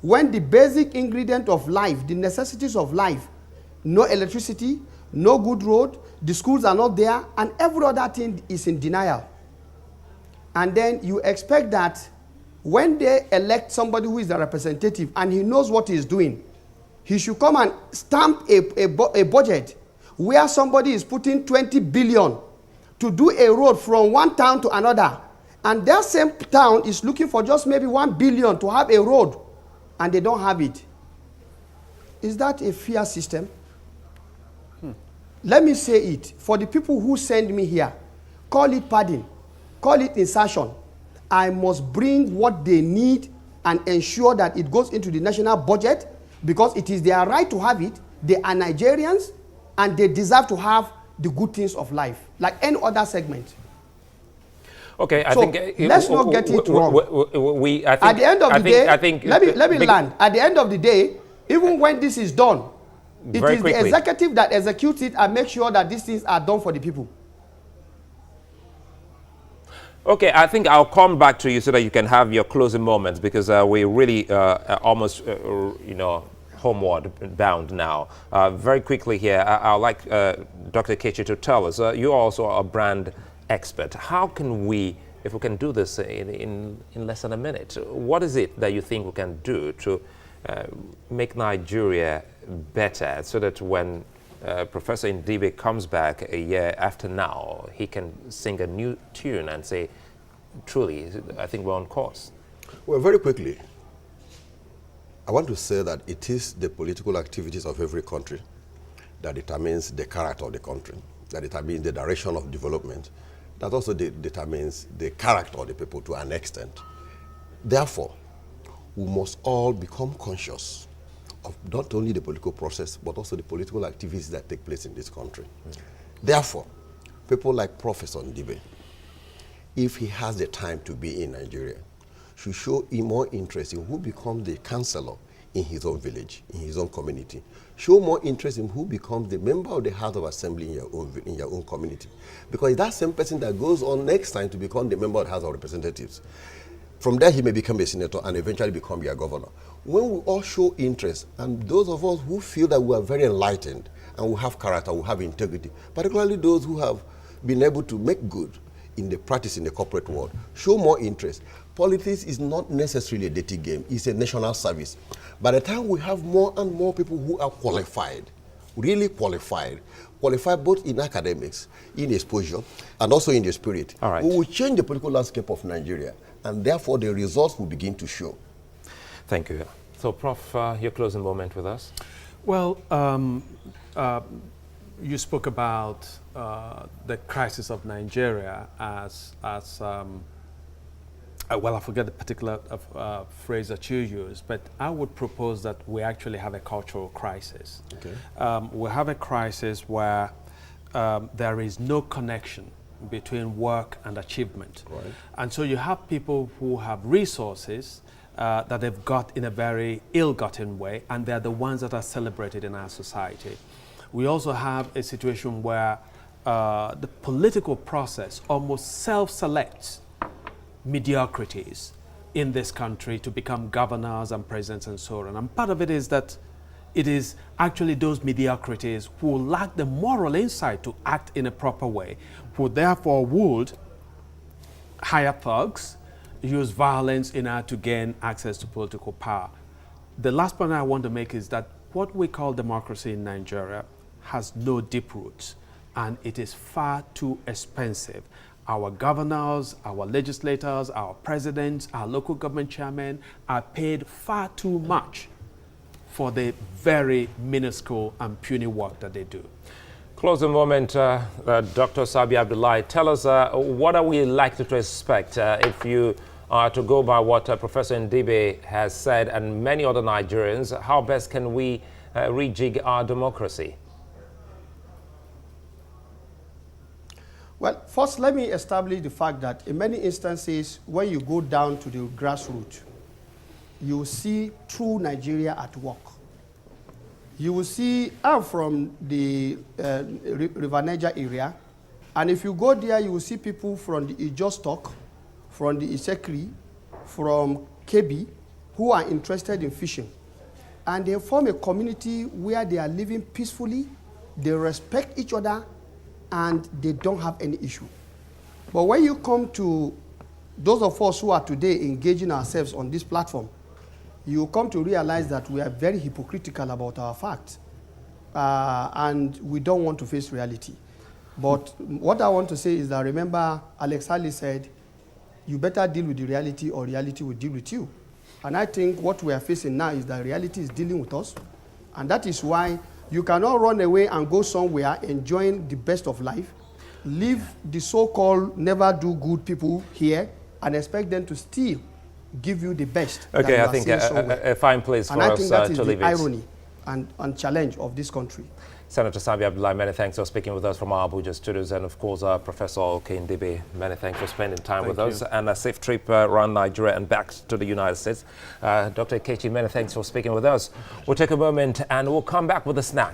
when the basic ingredient of life, the necessities of life, no electricity, no good road, the schools are not there, and every other thing is in denial. And then you expect that when they elect somebody who is a representative and he knows what he's doing, he should come and stamp a budget where somebody is putting 20 billion to do a road from one town to another, and that same town is looking for just maybe 1 billion to have a road, and they don't have it. Is that a fair system? Let me say it for the people who send me here. Call it padding, call it insertion. I must bring what they need and ensure that it goes into the national budget, because it is their right to have it. They are Nigerians and they deserve to have the good things of life like any other segment. Okay, I think let's not get it wrong. At the end of the day, let me land. At the end of the day, even when this is done, it is the executive that executes it and makes sure that these things are done for the people. Okay, I think I'll come back to you so that you can have your closing moments, because we're really almost, homeward bound now. Very quickly here, I'd like Dr. Kechi to tell us, you're also a brand expert. How can we, if we can do this in less than a minute, what is it that you think we can do to make Nigeria better, so that when Professor Ndibe comes back a year after now, he can sing a new tune and say, truly, I think we're on course? Well, very quickly, I want to say that it is the political activities of every country that determines the character of the country, that determines the direction of development, that also determines the character of the people to an extent. Therefore, we must all become conscious of not only the political process, but also the political activities that take place in this country. Therefore, people like Professor Ndibe, if he has the time to be in Nigeria, should show more interest in who becomes the councillor in his own village, in his own community. Show more interest in who becomes the member of the House of Assembly in your own community. Because it's that same person that goes on next time to become the member of the House of Representatives. From there, he may become a senator and eventually become your governor. When we all show interest, and those of us who feel that we are very enlightened and we have character, we have integrity, particularly those who have been able to make good in the practice in the corporate world, show more interest. Politics is not necessarily a dirty game, it's a national service. By the time we have more and more people who are qualified, really qualified both in academics, in exposure, and also in the spirit, we will change the political landscape of Nigeria, and therefore the results will begin to show. Thank you. So, Prof, your closing moment with us? Well, you spoke about the crisis of Nigeria as well, I forget the particular phrase that you use, but I would propose that we actually have a cultural crisis. Okay. We have a crisis where there is no connection between work and achievement. Right. And so you have people who have resources that they've got in a very ill-gotten way, and they're the ones that are celebrated in our society. We also have a situation where the political process almost self-selects mediocrities in this country to become governors and presidents and so on. And part of it is that it is actually those mediocrities who lack the moral insight to act in a proper way, who therefore would hire thugs, use violence in order to gain access to political power. The last point I want to make is that what we call democracy in Nigeria has no deep roots, and it is far too expensive. Our governors, our legislators, our presidents, our local government chairmen are paid far too much for the very minuscule and puny work that they do. Closing moment, Dr. Sabi Abdullahi, tell us what are we likely to expect if you are to go by what Professor Ndibe has said and many other Nigerians. How best can we rejig our democracy? Well, first, let me establish the fact that in many instances, when you go down to the grassroots, you will see true Nigeria at work. You will see, I'm from the River Niger area, and if you go there, you will see people from the Ijo Stock, from the Isekri, from Kebi, who are interested in fishing. And they form a community where they are living peacefully, they respect each other, and they don't have any issue. But when you come to those of us who are today engaging ourselves on this platform, you come to realize that we are very hypocritical about our facts, and we don't want to face reality. But what I want to say is that, remember, Alex Haley said, you better deal with the reality or reality will deal with you. And I think what we are facing now is that reality is dealing with us. And that is why you cannot run away and go somewhere enjoying the best of life, leave the so-called never do good people here and expect them to still give you the best. Okay, I think a fine place for us to leave it. And I think that is the irony and challenge of this country. Senator Sambi Abdullahi, many thanks for speaking with us from our Abuja studios, and of course Professor Okindebe, many thanks for spending time with us, and a safe trip around Nigeria and back to the United States. Dr. Kechi, many thanks for speaking with us. We'll take a moment and we'll come back with a snack.